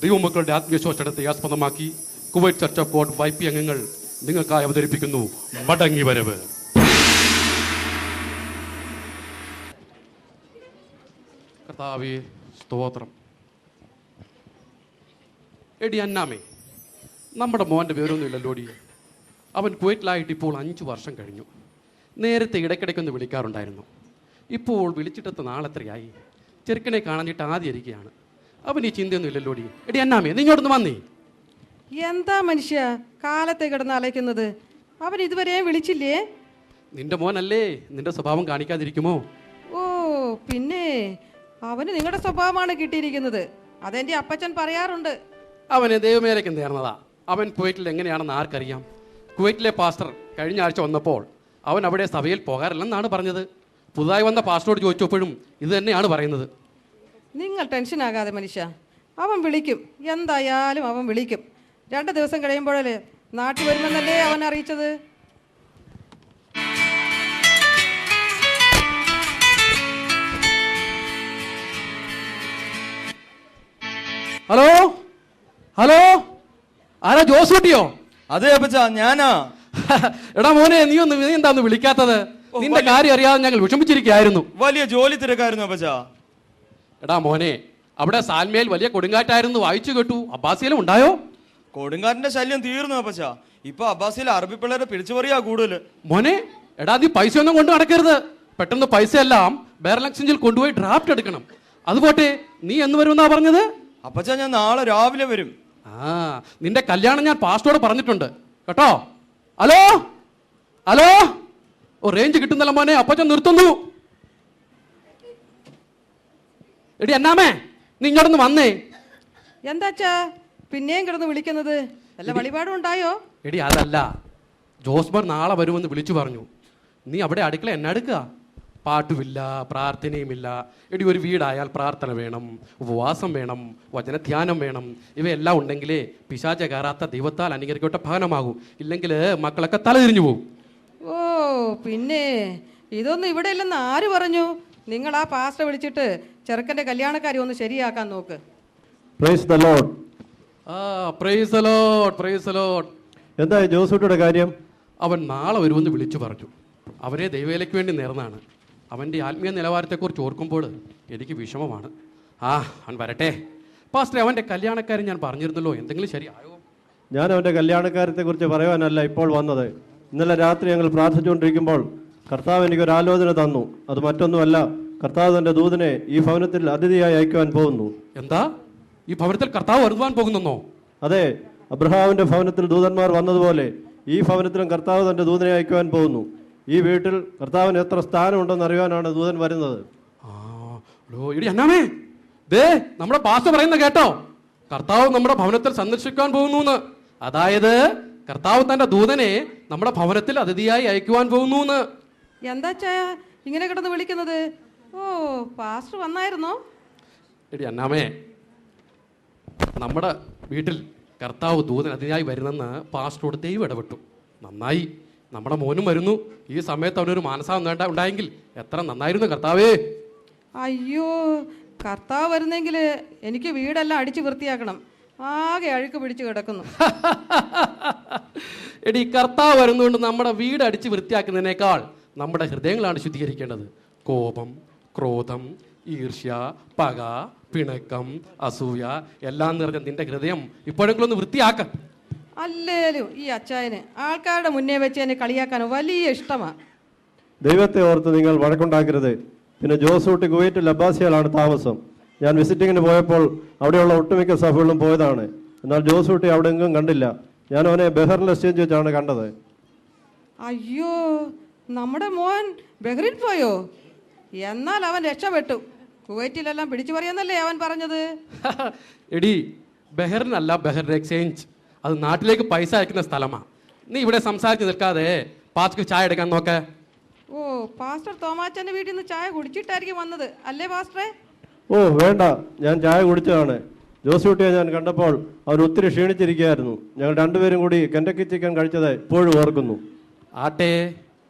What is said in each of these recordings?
ദൈവമക്കളുടെ ആത്മീയശോഷണത്തെ ആസ്പദമാക്കി Kuwait church of God YP അംഗങ്ങൾ നിങ്ങൾക്കായി അവതരിപ്പിക്കുന്നു മടങ്ങി വരവ്. കർത്താവേ സ്തോത്രം. എടി അന്നാമേ, നമ്മുടെ മോൻ്റെ വിവരമൊന്നുമില്ലല്ലോടി. അവൻ കുവൈറ്റിലായിട്ട് ഇപ്പോൾ 5 വർഷം കഴിഞ്ഞു. നേരത്തെ ഇടയ്ക്കിടയ്ക്കൊന്ന് വിളിക്കാറുണ്ടായിരുന്നു. ഇപ്പോൾ വിളിച്ചിട്ടത്തെ നാളെത്രയായി? ചെറുക്കനെ കാണാനിട്ട് ആദ്യം ഇരിക്കുകയാണ്. അവൻ ഈ ചിന്തയൊന്നും ഇല്ലല്ലോടി. എടി അന്നാമേ, നീ ഇങ്ങോട്ടൊന്ന് വന്നേ. എന്താ മനുഷ്യ കാലത്തെ കിടന്ന് അലയ്ക്കുന്നത്? അവൻ ഇതുവരെ വിളിച്ചില്ലേ? നിന്റെ മോനല്ലേ, നിന്റെ സ്വഭാവം കാണിക്കാതിരിക്കുമോ? ഓ പിന്നെ അവന് നിങ്ങളുടെ സ്വഭാവമാണ് കിട്ടിയിരിക്കുന്നത്. അതെന്റെ അപ്പച്ചൻ പറയാറുണ്ട്. അവന് ദൈവമേലേക്ക് നേർന്നതാ. അവൻ കുവൈറ്റിൽ എങ്ങനെയാണെന്ന് ആർക്കറിയാം? കുവൈറ്റിലെ പാസ്റ്റർ കഴിഞ്ഞ ആഴ്ച വന്നപ്പോൾ അവൻ അവിടെ സഭയിൽ പോകാറില്ലെന്നാണ് പറഞ്ഞത്. പുതുതായി വന്ന പാസ്റ്ററോട് ചോദിച്ചപ്പോഴും ഇത് തന്നെയാണ് പറയുന്നത്. നിങ്ങൾ ടെൻഷനാകാതെ മനുഷ്യ, അവൻ വിളിക്കും. എന്തായാലും അവൻ വിളിക്കും. 2 ദിവസം കഴിയുമ്പോഴല്ലേ നാട്ടിൽ വരുമെന്നല്ലേ അവൻ അറിയിച്ചത്. ഹലോ ഹലോ, ആരാ? ജോസ് കുട്ടിയോ? അതെ അപ്പച്ചാ, ഞാനാ. എടാ മോനെ, നീ എന്താന്ന് വിളിക്കാത്തത്? നിന്റെ കാര്യം അറിയാതെ ഞങ്ങൾ വിഷമിച്ചിരിക്കുകയായിരുന്നു. വലിയ ജോലി തിരക്കായിരുന്നു അപ്പച്ചാ. എടാ മോനെ, അവിടെ സാൽമേൽ വലിയ കൊടുങ്കാറ്റായിരുന്നു, വായിച്ചു കേട്ടു. അബ്ബാസിയിലും ഉണ്ടായോ? കൊടുങ്കാറ്റിന്റെ ശല്യം തീർന്നു അപ്പച്ചാ. ഇപ്പൊ അബ്ബാസിയിൽ അറബി പിള്ളേരെ പിടിച്ചു പറയാ കൂടുതൽ. മോനെ, എടാ നീ പൈസ ഒന്നും കൊണ്ട് നടക്കരുത്. പെട്ടെന്ന് പൈസ എല്ലാം ബേറൽ എക്സ്ചേഞ്ചിൽ കൊണ്ടുപോയി ഡ്രാഫ്റ്റ് എടുക്കണം. അതുപോട്ടെ, നീ എന്ന് വരുമെന്നാ പറഞ്ഞത്? അപ്പച്ചാ, ഞാൻ നാളെ രാവിലെ വരും. നിന്റെ കല്യാണം ഞാൻ പാസ്റ്റോട് പറഞ്ഞിട്ടുണ്ട് കേട്ടോ. ഹലോ ഹലോ, ഓ റേഞ്ച് കിട്ടുന്നല്ല മോനെ, അപ്പച്ചൻ നിർത്തുന്നു. എടി അന്നാമേ, നീ ഇങ്ങോട്ടൊന്ന് വന്നേ. എന്താച്ചാ പിന്നെയും കിടന്ന് വിളിക്കുന്നത്? വല്ല വഴിപാടും ഉണ്ടായോ? എടി അതല്ല, ജോസ്ബർ നാളെ വരുമെന്ന് വിളിച്ചു പറഞ്ഞു. നീ അവിടെ അടുക്കള എന്നെ അടുക്കുക? പാട്ടുമില്ല, പ്രാർത്ഥനയുമില്ല. എടി ഒരു വീടായാൽ പ്രാർത്ഥന വേണം, ഉപവാസം വേണം, വചനധ്യാനം വേണം. ഇവയെല്ലാം ഉണ്ടെങ്കിലേ പിശാച കയറാത്ത ദൈവത്താൽ അനുകരിക്കപ്പെട്ട ഭവനമാകൂ. ഇല്ലെങ്കിൽ മക്കളൊക്കെ തലതിരിഞ്ഞു പോകും. ഓ പിന്നെ ഇതൊന്നും ഇവിടെ ഇല്ലെന്ന് ആര് പറഞ്ഞു? നിങ്ങൾ ആ പാസ്റ്റർ വിളിച്ചിട്ട് ചെറുക്കൻ്റെ കല്യാണക്കാരി ഒന്ന് ശരിയാക്കാൻ നോക്ക്. Praise the Lord. Praise the Lord, praise the Lord. എന്താ ജോസൂട്ടിയുടെ കാര്യം? അവൻ നാളെ വരുമെന്ന് വിളിച്ചു പറഞ്ഞു. അവരെ ദൈവവേലയ്ക്ക് വേണ്ടി നേർന്നാണ്. അവൻ്റെ ആത്മീയ നിലവാരത്തെക്കുറിച്ച് ഓർക്കുമ്പോൾ എനിക്ക് വിഷമമാണ്. അവൻ വരട്ടെ. പാസ്റ്റർ, അവൻ്റെ കല്യാണക്കാരൻ ഞാൻ പറഞ്ഞിരുന്നല്ലോ, എന്തെങ്കിലും ശരിയായോ? ഞാൻ അവൻ്റെ കല്യാണക്കാര്യത്തെക്കുറിച്ച് പറയാനല്ല ഇപ്പോൾ വന്നത്. ഇന്നലെ രാത്രി ഞങ്ങൾ പ്രാർത്ഥിച്ചുകൊണ്ടിരിക്കുമ്പോൾ കർത്താവ് എനിക്കൊരു ആലോചന തന്നു. അത് മറ്റൊന്നുമല്ല, കർത്താവ് തൻ്റെ ദൂതനെ ഈ ഭവനത്തിൽ അതിഥിയായി അയക്കുവാൻ പോകുന്നു. എന്താ, ഈ ഭവനത്തിൽ കർത്താവ് വരുവാൻ പോകുന്നെന്നോ? അതെ, അബ്രഹാമിൻ്റെ ഭവനത്തിൽ ദൂതന്മാർ വന്നതുപോലെ ഈ ഭവനത്തിലും കർത്താവ് തൻ്റെ ദൂതനെ അയക്കുവാൻ പോകുന്നു. ഈ വീട്ടിൽ കർത്താവിന് എത്ര സ്ഥാനമുണ്ടെന്ന് അറിയാനാണ് ദൂതൻ വരുന്നത്. അന്നാമേ, ദേ നമ്മുടെ പാസ്റ്റർ പറയുന്ന കേട്ടോ, കർത്താവ് നമ്മുടെ ഭവനത്തിൽ സന്ദർശിക്കാൻ പോകുന്നു. അതായത് കർത്താവ് തന്റെ ദൂതനെ നമ്മുടെ ഭവനത്തിൽ അതിഥിയായി അയക്കുവാൻ പോകുന്നു. എന്താച്ചാ ഇങ്ങനെ കിടന്ന് വിളിക്കുന്നത്? ഓ പാസ്റ്റർ വന്നായിരുന്നോ? എടി അന്നാമേ, നമ്മുടെ വീട്ടിൽ കർത്താവ് ദൂതൻ അതിഥിയായി വരുന്നെന്ന് പാസ്റ്ററോട് ദൈവം ഇടപെട്ടു. നന്നായി, നമ്മുടെ മോനും വരുന്നു. ഈ സമയത്ത് അവനൊരു മാനസാന്തം ഉണ്ടായെങ്കിൽ എത്ര നന്നായിരുന്നു കർത്താവേ. അയ്യോ, കർത്താവ് വരുന്നെങ്കിൽ എനിക്ക് വീടെല്ലാം അടിച്ച് വൃത്തിയാക്കണം. ആകെ അഴുക്ക് പിടിച്ച് കിടക്കുന്നു. എടി, കർത്താവ് വരുന്നതുകൊണ്ട് നമ്മുടെ വീട് അടിച്ച് വൃത്തിയാക്കുന്നതിനേക്കാൾ നമ്മുടെ ഹൃദയങ്ങളാണ് ശുദ്ധീകരിക്കേണ്ടത്. കോപം, ക്രോധം, ഈർഷ്യ, പക, പിണക്കം, അസൂയ എല്ലാം നിറഞ്ഞ നിന്റെ ഹൃദയം ഇപ്പോഴെങ്കിലും ഒന്ന് വൃത്തിയാക്ക. അല്ലേലും ഈ അച്ചായന് ആൾക്കാരുടെ മുന്നേ വെച്ച് എന്നെ കളിയാക്കാൻ വലിയ ഇഷ്ടമാണ്. ദൈവത്തെ ഓർത്ത് നിങ്ങൾ വഴക്കുണ്ടാക്കരുത്. പിന്നെ ജോസൂട്ടി കുവൈറ്റിൽ അബ്ബാസിയിലാണ് താമസം. ഞാൻ വിസിറ്റിങ്ങിന് പോയപ്പോൾ അവിടെയുള്ള ഒട്ടുമിക്ക സഭകളും പോയതാണ്. എന്നാൽ ജോസൂട്ടി അവിടെ എങ്ങും കണ്ടില്ല. ഞാൻ അവനെ ബഹറിൽ എക്സ്ചേഞ്ച് വെച്ചാണ് കണ്ടത്. അയ്യോ, നമ്മുടെ മോൻ ബഹ്റിൻ പോയോ? എന്നാൽ അവൻ രക്ഷപ്പെട്ടു. കുവൈറ്റിലെല്ലാം പിടിച്ചു പറയാന്നല്ലേ അവൻ പറഞ്ഞത്? എടി, ബഹറിനല്ല, ബഹറിൻ എക്സ്ചേഞ്ച്. അത് നാട്ടിലേക്ക് പൈസ അയക്കുന്ന സ്ഥലമാണ്. നീ ഇവിടെ സംസാരിച്ച് നിൽക്കാതെ പാസ്റ്റർക്ക് ചായ എടുക്കാൻ നോക്ക. ഓ, പാസ്റ്റർ തോമാച്ചന്റെ വീട്ടിൽ നിന്ന് ചായ കുടിച്ചിട്ടായിരിക്കും വന്നത് അല്ലേ പാസ്റ്ററെ? ഓ വേണ്ട, ഞാൻ ചായ കുടിച്ചതാണ്. ജോസൂട്ടിയെ ഞാൻ കണ്ടപ്പോൾ അവർ ഒത്തിരി ക്ഷീണിച്ചിരിക്കുകയായിരുന്നു. ഞങ്ങൾ രണ്ടുപേരും കൂടി കെൻഡക്കി ചിക്കൻ കഴിച്ചത് ഇപ്പോഴും ഓർക്കുന്നു. ആട്ടെ,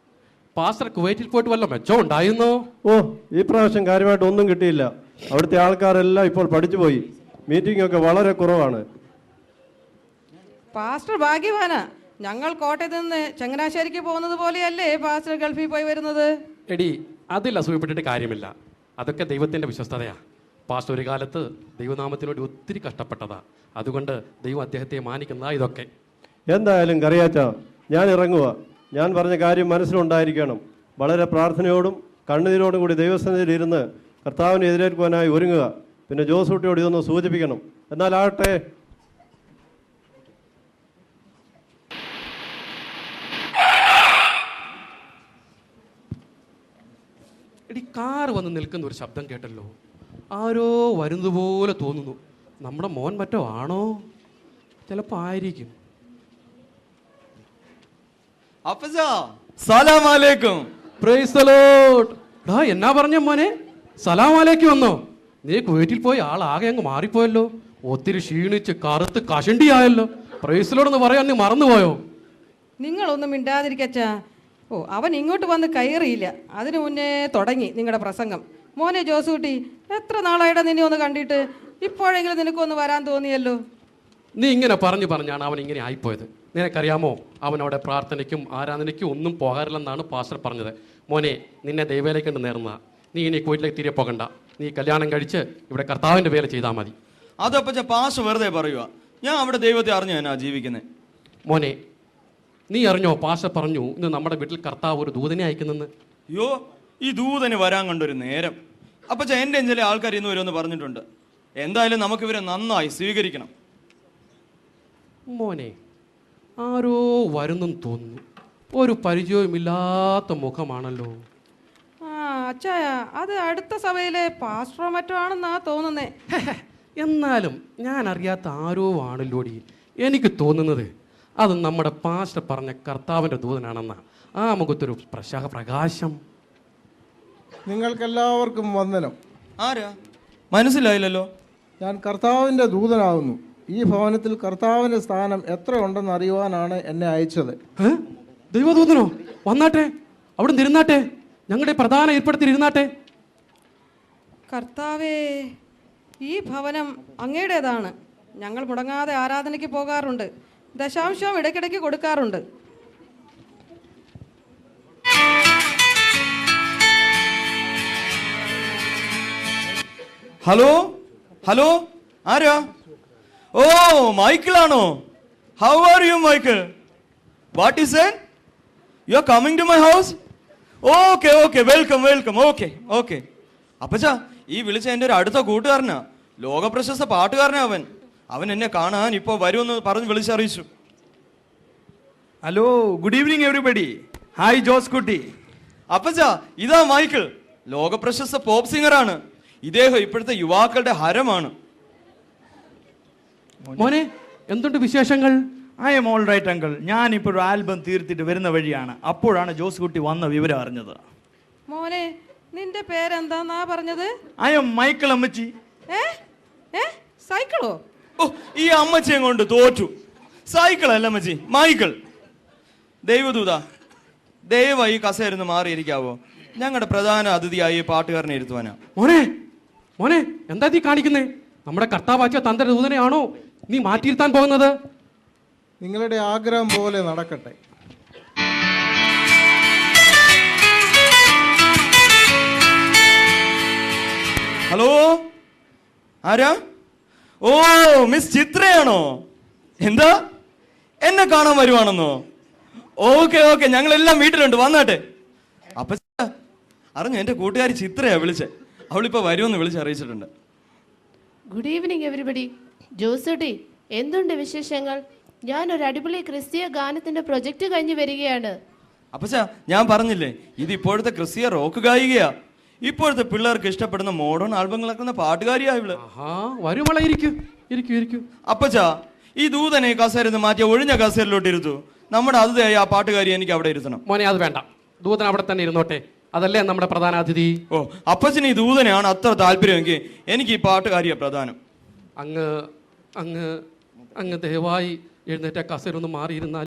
പാസ്റ്റർ കുവൈറ്റിൽ പോയിട്ട് വല്ല മെച്ചം ഉണ്ടായിരുന്നോ? ഓ, ഈ പ്രാവശ്യം കാര്യമായിട്ട് ഒന്നും കിട്ടിയില്ല. അവിടുത്തെ ആൾക്കാരെല്ലാം ഇപ്പോൾ പഠിച്ചു പോയി. മീറ്റിംഗ് ഒക്കെ വളരെ കുറവാണ്. പാസ്റ്റർ ഭാഗ്യവാനാ. ഞങ്ങൾ കോട്ടയത്ത് നിന്ന് ചങ്ങനാശ്ശേരിക്ക് പോകുന്നത് പോലെയല്ലേ പാസ്റ്റർ ഗൾഫിൽ പോയി വരുന്നത്? എടി അതിൽ അസൂയപ്പെട്ടിട്ട് കാര്യമില്ല. അതൊക്കെ ദൈവത്തിൻ്റെ വിശ്വസ്തതയാണ്. പാസ്റ്റർ ഒരു കാലത്ത് ദൈവനാമത്തിന് വേണ്ടി ഒത്തിരി കഷ്ടപ്പെട്ടതാ. അതുകൊണ്ട് ദൈവം അദ്ദേഹത്തെ മാനിക്കുന്നതാ ഇതൊക്കെ. എന്തായാലും കറിയാച്ച, ഞാൻ ഇറങ്ങുക. ഞാൻ പറഞ്ഞ കാര്യം മനസ്സിലുണ്ടായിരിക്കണം. വളരെ പ്രാർത്ഥനയോടും കണ്ണുനീരോടും കൂടി ദൈവസന്നിധിയിൽ ഇരുന്ന് കർത്താവിനെ എതിരേൽക്കുവാനായി ഒരുങ്ങുക. പിന്നെ ജോസൂട്ടിയോട് ഇതൊന്ന് സൂചിപ്പിക്കണം. എന്നാലാകട്ടെ. എടി കാറ് വന്ന് നിൽക്കുന്ന ഒരു ശബ്ദം കേട്ടല്ലോ. ആരോ വരുന്നത് പോലെ തോന്നുന്നു. നമ്മുടെ മോൻ മറ്റോ ആണോ? ചിലപ്പോൾ ആയിരിക്കും. അപ്പച്ചാ സലാം അലൈക്കും. Praise the Lord. ഡാ എന്നാ പറഞ്ഞ മോനെ, സലാം അലൈക്കും വന്നോ? നീ കുവൈറ്റിൽ പോയി ആളാകെ അങ്ങ് മാറിപ്പോയല്ലോ. ഒത്തിരി ക്ഷീണിച്ച് കറുത്ത് കഷണ്ടിയായല്ലോ. പ്രൈസ് ദി ലോർഡ് എന്ന് പറയാൻ നീ മറന്നുപോയോ? നിങ്ങളൊന്നും മിണ്ടാതിരിക്കച്ചാ. ഓ, അവൻ ഇങ്ങോട്ട് വന്ന് കയറിയില്ല, അതിനു മുന്നേ തുടങ്ങി നിങ്ങളുടെ പ്രസംഗം. മോനെ ജോസൂട്ടി, എത്ര നാളായിട്ടാ നിന്നെ ഒന്ന് കണ്ടിട്ട്? ഇപ്പോഴെങ്കിലും നിനക്കൊന്ന് വരാൻ തോന്നിയല്ലോ. നീ ഇങ്ങനെ പറഞ്ഞാണ് അവൻ ഇങ്ങനെ ആയിപ്പോയത്. നിനക്കറിയാമോ, അവൻ അവിടെ പ്രാർത്ഥനയ്ക്കും ആരാധനയ്ക്കും ഒന്നും പോകാറില്ലെന്നാണ് പാസ്റ്റർ പറഞ്ഞത്. മോനെ, നിന്നെ ദൈവവേലയ്ക്ക് നേർന്നതാ. നീ ഇനി കുവൈറ്റിലേക്ക് തിരികെ പോകണ്ട. നീ കല്യാണം കഴിച്ച് ഇവിടെ കർത്താവിൻ്റെ വേല ചെയ്താൽ മതി. അതപ്പച്ച പാസ്റ്റർ വെറുതെ പറയുക. ഞാൻ അവിടെ ദൈവത്തെ അറിഞ്ഞു എന്നാ ജീവിക്കുന്നത്. മോനെ, നീ അറിഞ്ഞോ, പാസ്റ്റർ പറഞ്ഞു ഇന്ന് നമ്മുടെ വീട്ടിൽ കർത്താവ് ഒരു ദൂതനെ അയക്കുന്നെന്ന്. അയ്യോ, ഈ ദൂതന് വരാൻ കണ്ടൊരു നേരം. അപ്പച്ച എൻ്റെ ചില ആൾക്കാർ ഇന്ന് വരുമെന്ന് പറഞ്ഞിട്ടുണ്ട്. എന്തായാലും നമുക്ക് ഇവരെ നന്നായി സ്വീകരിക്കണം. മോനെ, ആരോ വരുന്നെന്ന് തോന്നുന്നു. ഒരു പരിചയവുമില്ലാത്ത മുഖമാണല്ലോ. ആ അച്ചായ, അത് അടുത്ത സഭയിലെ പാസ്റ്ററോ മറ്റോ ആണെന്നാ തോന്നുന്നേ. എന്നാലും ഞാൻ അറിയാത്ത ആരോ ആണല്ലോടി. എനിക്ക് തോന്നുന്നത് അത് നമ്മുടെ പാസ്റ്റർ പറഞ്ഞ കർത്താവിൻ്റെ ദൂതനാണെന്നാ. ആ മുഖത്തൊരു പ്രകാശം. നിങ്ങൾക്കെല്ലാവർക്കും വന്ദനം. ആരാ? മനസ്സിലായില്ലല്ലോ. ഞാൻ കർത്താവിൻ്റെ ദൂതനാകുന്നു. ഈ ഭവനത്തിൽ കർത്താവിൻ്റെ സ്ഥാനം എത്ര ഉണ്ടെന്ന് അറിയുവാനാണ് എന്നെ അയച്ചത്. ദൈവദൂതനോ? വന്നാട്ടെ, അവിടെ ഇരുന്നാട്ടെ, ഞങ്ങളുടെ പ്രധാന ഏർപ്പെടുത്തി ഇരുന്നാട്ടെ. കർത്താവേ, ഈ ഭവനം അങ്ങയുടേതാണ്. ഞങ്ങൾ മുടങ്ങാതെ ആരാധനയ്ക്ക് പോകാറുണ്ട്. ദശാംശവും ഇടയ്ക്കിടയ്ക്ക് കൊടുക്കാറുണ്ട്. ഹലോ ഹലോ, ആരാ? ഓ, മൈക്കിളാണോ? How are you Michael? What is it? You are coming to my house? Okay okay, welcome welcome. Okay okay. അപ്പച്ചാ, ഈ വിളിച്ച എൻ്റെ ഒരു അടുത്ത കൂട്ടുകാരനാ, ലോകപ്രശസ്ത പാട്ടുകാരനാ അവൻ. അവൻ എന്നെ കാണാൻ ഇപ്പോൾ വരുമെന്ന് പറഞ്ഞ് വിളിച്ചറിയിച്ചു. Hello, good evening everybody. Hi Josekutty. അപ്പച്ചാ, ഇതാ മൈക്കിൾ, ലോകപ്രശസ്ത പോപ്പ് സിംഗറാണ്. ഇദ്ദേഹം ഇപ്പോഴത്തെ യുവാക്കളുടെ ഹരമാണ്. മോനെ, എന്തുണ്ട് വിശേഷങ്ങൾ? I am all right uncle. ഞാനിപ്പോൾ ഒരു ആൽബം തീർത്തിട്ട് വരുന്ന വഴിയാണ്. അപ്പോഴാണ് ജോസ് കുട്ടി വന്ന വിവരം അറിഞ്ഞത്. മോനെ, നിന്റെ പേരെന്താന്നാ പറഞ്ഞത്? ഐ എം മൈക്കിൾ അമ്മച്ചി. സൈക്കിളോ? ഓ, ഈ അമ്മച്ചിയെ കൊണ്ട് തോറ്റു. സൈക്കിൾ അല്ല അമ്മച്ചി, മൈക്കിൾ. ദൈവദൂത, ദയവായി കസേരന്ന് മാറിയിരിക്കാവോ? ഞങ്ങളുടെ പ്രധാന അതിഥിയായി പാട്ടുകാരനെ ഇരുത്തുവാനാ. മോനെ, മോനെ, എന്താ നീ കാണിക്കുന്നേ? നമ്മുടെ കർത്താവാക്കിയ തന്റെ ദൂതനെയാണോ നീ മാറ്റിയിരുത്താൻ പോകുന്നത്? നിങ്ങളുടെ ആഗ്രഹം പോലെ നടക്കട്ടെ. ഹലോ, ആരാ? ഓ, മിസ് ചിത്രയാണോ? എന്താ, എന്നെ കാണാൻ വരുവാണെന്നോ? ഓക്കെ ഓക്കെ, ഞങ്ങളെല്ലാം വീട്ടിലുണ്ട്, വന്നാട്ടെ. അപ്പൊ അറിഞ്ഞു, എന്റെ കൂട്ടുകാരി ചിത്രയാ വിളിച്ചേ. അവളിപ്പോ വരുമെന്ന് വിളിച്ചറിയിച്ചിട്ടുണ്ട്. Good evening everybody. ജോസൂട്ടി, എന്തുണ്ട് വിശേഷങ്ങൾ? ഞാൻ ഒരു അടിപൊളി ക്രിസ്തീയ ഗാനത്തിന്റെ പ്രൊജക്ട് കഴിഞ്ഞ് വരികയാണ്. അപ്പച്ചാ, ഞാൻ പറഞ്ഞില്ലേ, ഇത് ഇപ്പോഴത്തെ ക്രിസ്തീയ റോക്ക് ഗായികയാ. ഇപ്പോഴത്തെ പിള്ളേർക്ക് ഇഷ്ടപ്പെടുന്ന മോഡേൺ ആൽബങ്ങളാക്കുന്ന പാട്ടുകാരിയാ ഇവള്. വരുമള, ഇരിക്കൂ. അപ്പച്ചാ, ഈ ദൂതനെ കസേരന്ന് മാറ്റിയ ഒഴിഞ്ഞ കസേരയിലോട്ട് ഇരുത്തു. നമ്മുടെ അതിഥിയായി ആ പാട്ടുകാരി എനിക്ക് അവിടെ ഇരുത്തണം. മോനെ, അത് വേണ്ട. ദൂതൻ അവിടെ തന്നെ ഇരുന്നോട്ടെ. അതല്ലേ നമ്മുടെ പ്രധാന അതിഥി. ഓ, അപ്പച്ചന് ഈ ദൂതനെയാണ് അത്ര താല്പര്യമെങ്കിൽ എനിക്ക് ഈ പാട്ടുകാരിയാ പ്രധാനം. അങ്ങ് ദയവായി എഴുന്നേറ്റ കസേരൊന്ന് മാറിയിരുന്നാൽ